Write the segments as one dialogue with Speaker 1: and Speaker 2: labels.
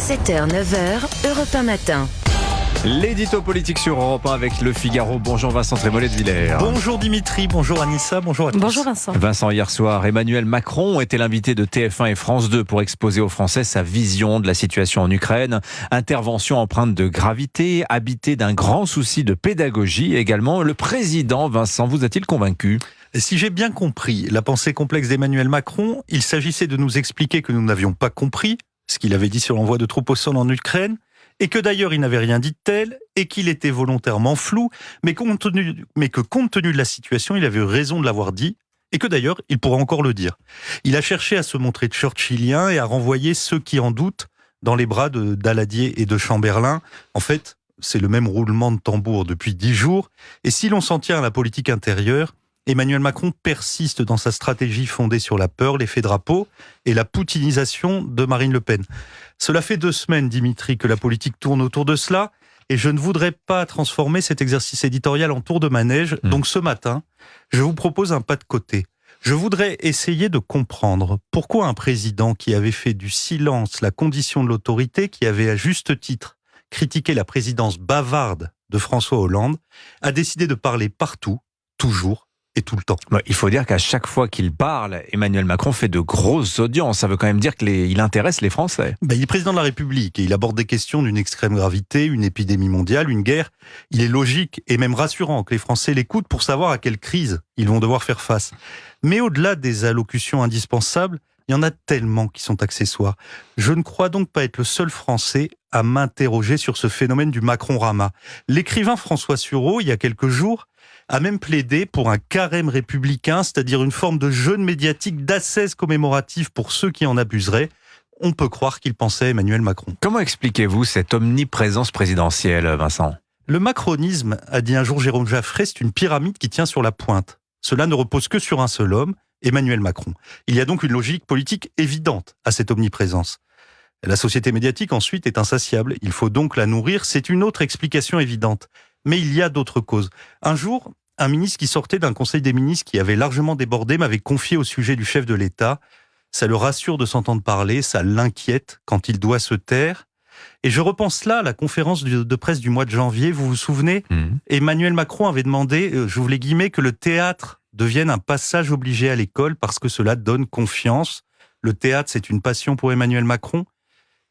Speaker 1: 7h, 9h, Europe 1 matin.
Speaker 2: L'édito politique sur Europe 1 avec Le Figaro. Bonjour Vincent Trémollet de Villers.
Speaker 3: Bonjour Dimitri, bonjour Anissa, bonjour à tous.
Speaker 4: Bonjour Vincent.
Speaker 2: Vincent, hier soir, Emmanuel Macron était l'invité de TF1 et France 2 pour exposer aux Français sa vision de la situation en Ukraine. Intervention empreinte de gravité, habitée d'un grand souci de pédagogie également. Le président, Vincent, vous a-t-il convaincu ?
Speaker 3: Si j'ai bien compris la pensée complexe d'Emmanuel Macron, il s'agissait de nous expliquer que nous n'avions pas compris ce qu'il avait dit sur l'envoi de troupes au sol en Ukraine, et que d'ailleurs il n'avait rien dit de tel, et qu'il était volontairement flou, mais que compte tenu de la situation, il avait eu raison de l'avoir dit, et que d'ailleurs il pourra encore le dire. Il a cherché à se montrer churchillien et à renvoyer ceux qui en doutent dans les bras de Daladier et de Chamberlain. En fait, c'est le même roulement de tambour depuis 10 jours, et si l'on s'en tient à la politique intérieure, Emmanuel Macron persiste dans sa stratégie fondée sur la peur, l'effet drapeau et la poutinisation de Marine Le Pen. Cela fait 2 semaines, Dimitri, que la politique tourne autour de cela, et je ne voudrais pas transformer cet exercice éditorial en tour de manège. Donc ce matin, je vous propose un pas de côté. Je voudrais essayer de comprendre pourquoi un président qui avait fait du silence la condition de l'autorité, qui avait à juste titre critiqué la présidence bavarde de François Hollande, a décidé de parler partout, toujours, et tout le temps.
Speaker 2: Il faut dire qu'à chaque fois qu'il parle, Emmanuel Macron fait de grosses audiences. Ça veut quand même dire qu'il intéresse les Français.
Speaker 3: Il est président de la République et il aborde des questions d'une extrême gravité, une épidémie mondiale, une guerre. Il est logique et même rassurant que les Français l'écoutent pour savoir à quelle crise ils vont devoir faire face. Mais au-delà des allocutions indispensables, il y en a tellement qui sont accessoires. Je ne crois donc pas être le seul Français à m'interroger sur ce phénomène du Macron-Rama. L'écrivain François Sureau, il y a quelques jours, a même plaidé pour un carême républicain, c'est-à-dire une forme de jeûne médiatique d'ascèse commémorative pour ceux qui en abuseraient. On peut croire qu'il pensait Emmanuel Macron.
Speaker 2: Comment expliquez-vous cette omniprésence présidentielle, Vincent ?
Speaker 3: Le macronisme, a dit un jour Jérôme Jaffray, c'est une pyramide qui tient sur la pointe. Cela ne repose que sur un seul homme, Emmanuel Macron. Il y a donc une logique politique évidente à cette omniprésence. La société médiatique, ensuite, est insatiable. Il faut donc la nourrir. C'est une autre explication évidente. Mais il y a d'autres causes. Un jour, un ministre qui sortait d'un conseil des ministres qui avait largement débordé m'avait confié au sujet du chef de l'État. Ça le rassure de s'entendre parler, ça l'inquiète quand il doit se taire. Et je repense là à la conférence de presse du mois de janvier. Vous vous souvenez ? Emmanuel Macron avait demandé, j'ouvre les guillemets, que le théâtre devienne un passage obligé à l'école parce que cela donne confiance. Le théâtre, c'est une passion pour Emmanuel Macron.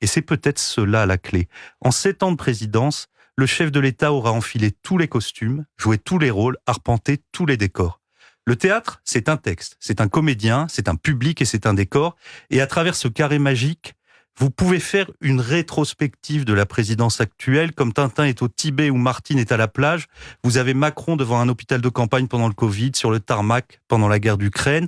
Speaker 3: Et c'est peut-être cela la clé. En 7 ans de présidence, le chef de l'État aura enfilé tous les costumes, joué tous les rôles, arpenté tous les décors. Le théâtre, c'est un texte, c'est un comédien, c'est un public et c'est un décor. Et à travers ce carré magique, vous pouvez faire une rétrospective de la présidence actuelle, comme Tintin est au Tibet ou Martine est à la plage. Vous avez Macron devant un hôpital de campagne pendant le Covid, sur le tarmac pendant la guerre d'Ukraine.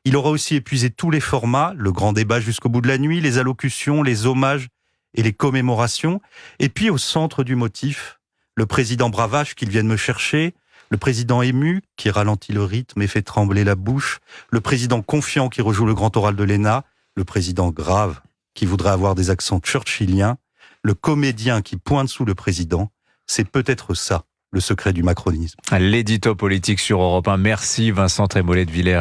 Speaker 3: Il aura aussi épuisé tous les formats, le grand débat jusqu'au bout de la nuit, les allocutions, les hommages et les commémorations. Et puis au centre du motif, le président bravache qu'il vienne me chercher, le président ému qui ralentit le rythme et fait trembler la bouche, le président confiant qui rejoue le grand oral de l'ENA, le président grave qui voudrait avoir des accents churchilliens, le comédien qui pointe sous le président. C'est peut-être ça, le secret du macronisme.
Speaker 2: L'édito politique sur Europe 1. Merci Vincent Trémollet de Villers.